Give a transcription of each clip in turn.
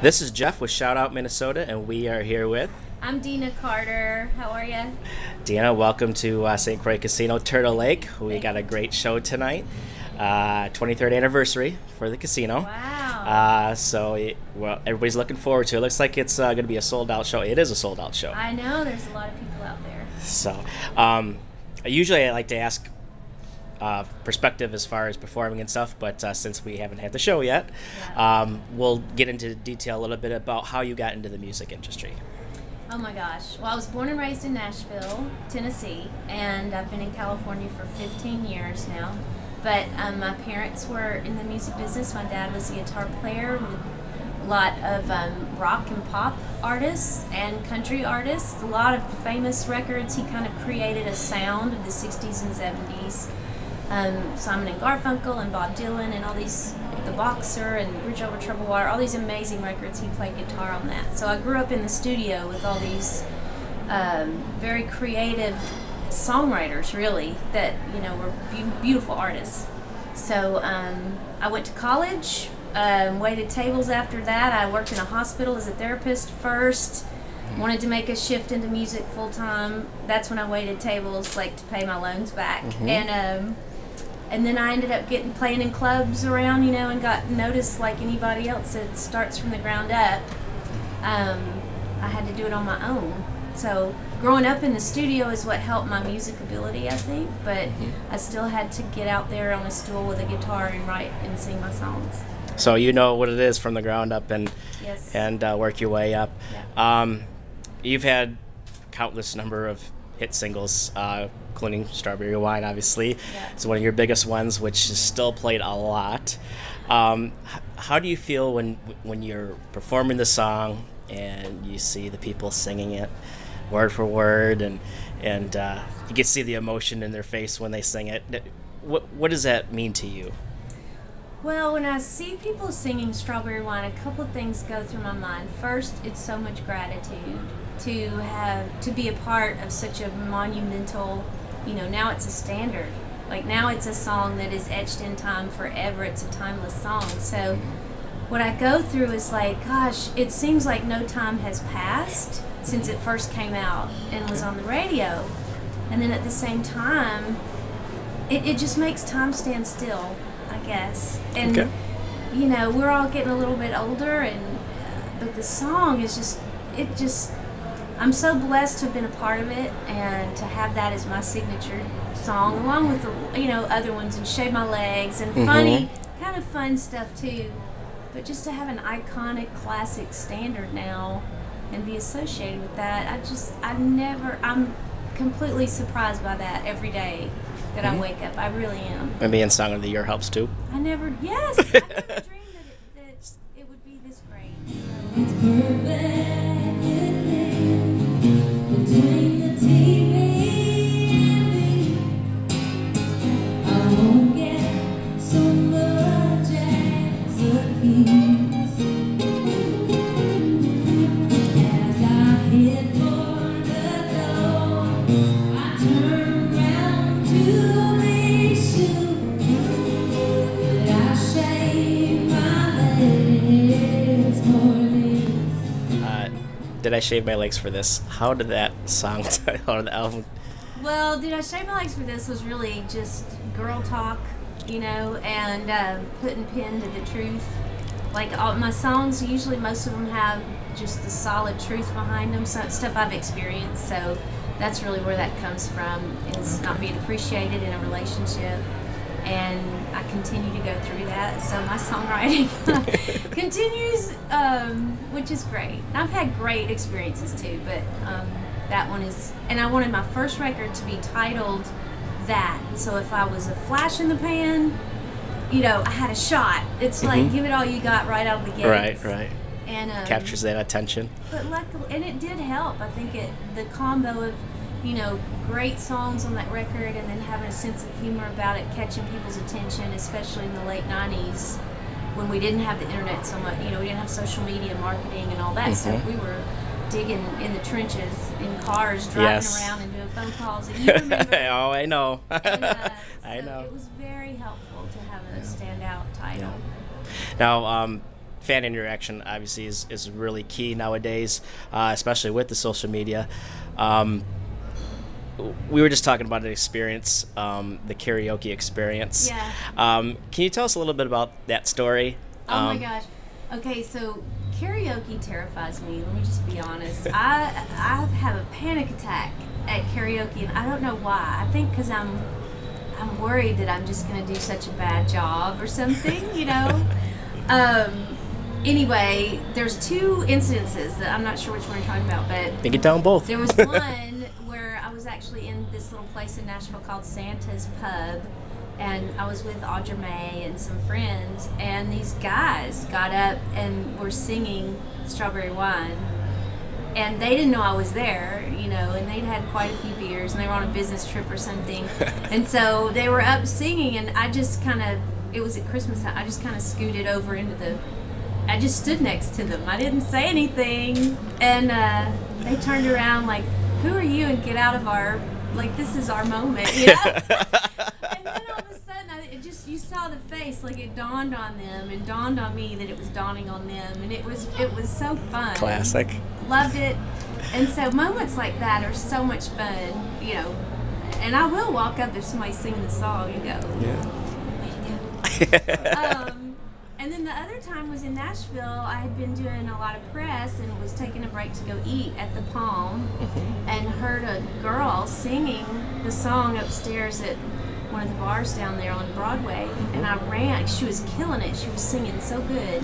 This is Jeff with Shout Out Minnesota, and we are here with I'm DEANA Carter. How are you? DEANA. Welcome to St. Croix Casino, Turtle Lake. We got a Thanks. great show tonight. 23rd anniversary for the casino. Wow. Well, everybody's looking forward to it. Looks like it's going to be a sold-out show. It is a sold-out show. I know there's a lot of people out there. So, usually I like to ask perspective as far as performing and stuff, but since we haven't had the show yet, Yeah. we'll get into detail a little bit about how you got into the music industry. Oh my gosh. Well, I was born and raised in Nashville, Tennessee, and I've been in California for 15 years now. But my parents were in the music business. My dad was a guitar player with a lot of rock and pop artists and country artists. A lot of famous records. He kind of created a sound of the 60s and 70s. Simon and Garfunkel and Bob Dylan and all these, The Boxer and Bridge Over Troubled Water, all these amazing records. He played guitar on that. So I grew up in the studio with all these very creative songwriters, really, that were beautiful artists. So I went to college, waited tables after that. I worked in a hospital as a therapist first. Wanted to make a shift into music full time. That's when I waited tables, like to pay my loans back. And then I ended up playing in clubs around, and got noticed like anybody else that starts from the ground up. I had to do it on my own. So growing up in the studio is what helped my music ability, I think. But I still had to get out there on a stool with a guitar and write and sing my songs. So you know what it is from the ground up and Yes. work your way up. Yeah. You've had countless number of hit singles, including Strawberry Wine, obviously. Yeah. It's one of your biggest ones, which is still played a lot. How do you feel when you're performing the song and you see the people singing it word for word, and you get to see the emotion in their face when they sing it? What does that mean to you? Well, when I see people singing Strawberry Wine, a couple of things go through my mind. First, it's so much gratitude to be a part of such a monumental, now it's a standard. Like now it's a song that is etched in time forever. It's a timeless song. So what I go through is like, gosh, it seems like no time has passed since it first came out and was on the radio. And then at the same time, it just makes time stand still, I guess. And, Okay. We're all getting a little bit older, and but the song is I'm so blessed to have been a part of it and to have that as my signature song, along with the, other ones, and Shave My Legs and funny, kind of fun stuff too. But just to have an iconic classic standard now and be associated with that, I'm completely surprised by that every day that I wake up. I really am. And being Song of the Year helps too. I never dreamed that it would be this great. It's perfect between the TV and me. I won't get so much as a kiss. As I head for the door, I turn round to be sure that I shave my legs for this. Did I Shave My Legs for This? How did that song title or the album? Well, Did I Shave My Legs for This was really just girl talk, and putting pen to the truth. Like all my songs, usually most of them have just the solid truth behind them, stuff I've experienced. So that's really where that comes from, is not being appreciated in a relationship. And I continue to go through that, so my songwriting continues, which is great. I've had great experiences too, but that one is, and I wanted my first record to be titled that, so if I was a flash in the pan, I had a shot. It's like, give it all you got right out of the gates. Right. And Captures that attention. but luckily, and it did help. I think the combo of great songs on that record, and then having a sense of humor about it, catching people's attention, especially in the late 90s when we didn't have the internet so much. We didn't have social media marketing and all that stuff. We were digging in the trenches in cars, driving around and doing phone calls. And you remember? Oh, I know. And, I so know. it was very helpful to have a standout title. Now, fan interaction obviously is really key nowadays, especially with the social media. We were just talking about an experience, the karaoke experience. Yeah. Can you tell us a little bit about that story? Oh my gosh. Okay, so karaoke terrifies me. Let me just be honest. I have a panic attack at karaoke, and I don't know why. I think because I'm worried that I'm just going to do such a bad job or something, you know? Anyway, there's two incidences that I'm not sure which one you're talking about, but You can tell them both. there was one where I was actually in this little place in Nashville called Santa's Pub, and I was with Audra May and some friends, and these guys got up and were singing Strawberry Wine, and they didn't know I was there, you know, and they'd had quite a few beers, and they were on a business trip or something, and so they were up singing, and I just kind of, it was at Christmas time, I just kind of scooted over into I just stood next to them. I didn't say anything, and they turned around like, who are you, and get out of our, like, this is our moment, you know? And then all of a sudden, you saw the face, like it dawned on them and dawned on me that it was dawning on them, and it was so fun. Classic. Loved it. And so moments like that are so much fun, you know, and I will walk up if somebody's singing the song and go, way to go. And then the other time was in Nashville. I had been doing a lot of press and was taking a break to go eat at the Palm, and heard a girl singing the song upstairs at one of the bars down there on Broadway, and I ran. She was killing it. She was singing so good,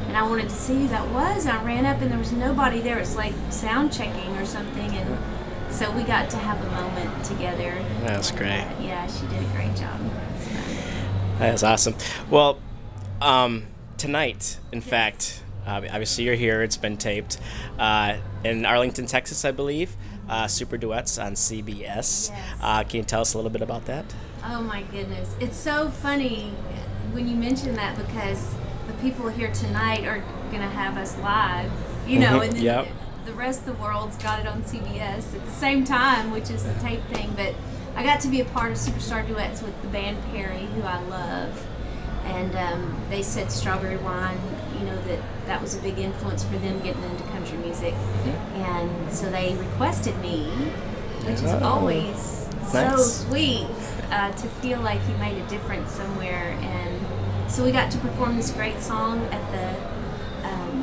and I wanted to see who that was. And I ran up, and there was nobody there. It's like sound checking or something, and so we got to have a moment together. That's great. Yeah, she did a great job. That's awesome. Well, tonight, in fact, obviously you're here. It's been taped in Arlington, Texas, I believe. Super Duets on CBS. Yes. Can you tell us a little bit about that? Oh my goodness. It's so funny when you mention that, because the people here tonight are going to have us live, you know, and then the rest of the world's got it on CBS at the same time, which is the tape thing. But I got to be a part of Superstar Duets with the band Perry, who I love. And they said Strawberry Wine, you know, that was a big influence for them getting into country music. And so they requested me, which is always so sweet, to feel like you made a difference somewhere. And so we got to perform this great song at the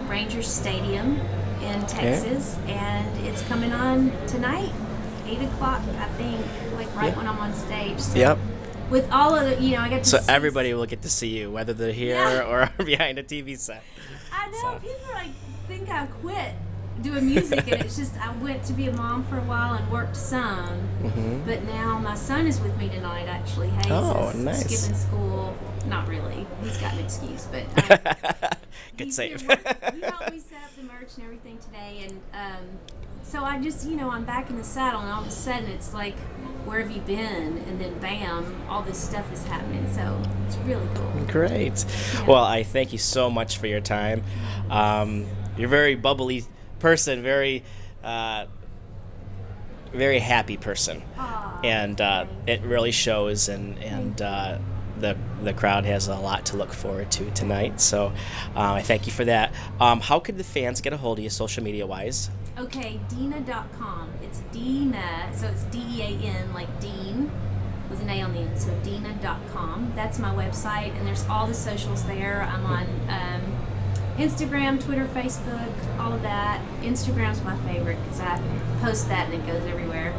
Rangers Stadium in Texas. And it's coming on tonight, 8 o'clock, I think, like right when I'm on stage. So with all of the, you know, I get to so everybody will get to see you, whether they're here or behind a TV set. I know, people like think I quit doing music, and it's just I went to be a mom for a while and worked some, but now my son is with me tonight, actually. Hayes is skipping school. Not really. He's got an excuse, but good save. He helped me set up the merch and everything today, and so I just, you know, I'm back in the saddle, and all of a sudden it's like, where have you been? And then bam, all this stuff is happening. So it's really cool. Great. Yeah. Well, I thank you so much for your time. You're a very bubbly person, very happy person. Aww, and it really shows, and the crowd has a lot to look forward to tonight. So I thank you for that. How could the fans get a hold of you social media wise? Okay, DEANA.com. It's DEANA, so it's DEAN, like Dean, with an A on the end. So DEANA.com. That's my website, and there's all the socials there. I'm on Instagram, Twitter, Facebook, all of that. Instagram's my favorite because I post that and it goes everywhere.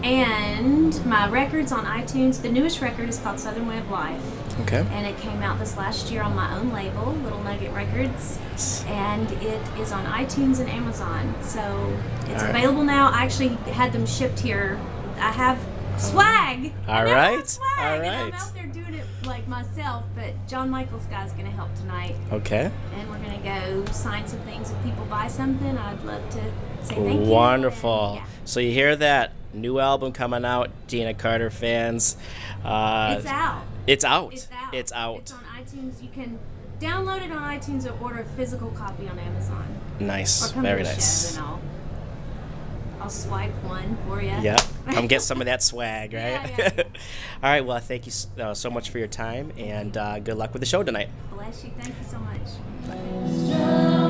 And my record's on iTunes. The newest record is called Southern Way of Life. Okay. And it came out this last year on my own label, Little Nugget Records. And it is on iTunes and Amazon. So it's available now. I actually had them shipped here. I have swag. All right. Swag. All right. And I'm out there doing it like myself, but John Michael's guy's going to help tonight. Okay. And we're going to go sign some things. If people buy something, I'd love to say thank you. Wonderful. And, So you hear that? New album coming out, DEANA Carter fans. it's out. It's out. It's out. It's out. It's on iTunes. You can download it on iTunes or order a physical copy on Amazon. Nice. Or come Very to the nice. show, and I'll I'll swipe one for you. Yeah, come get some of that swag, right? Yeah, yeah. All right, well, thank you so much for your time, and good luck with the show tonight. Bless you. Thank you so much. Strong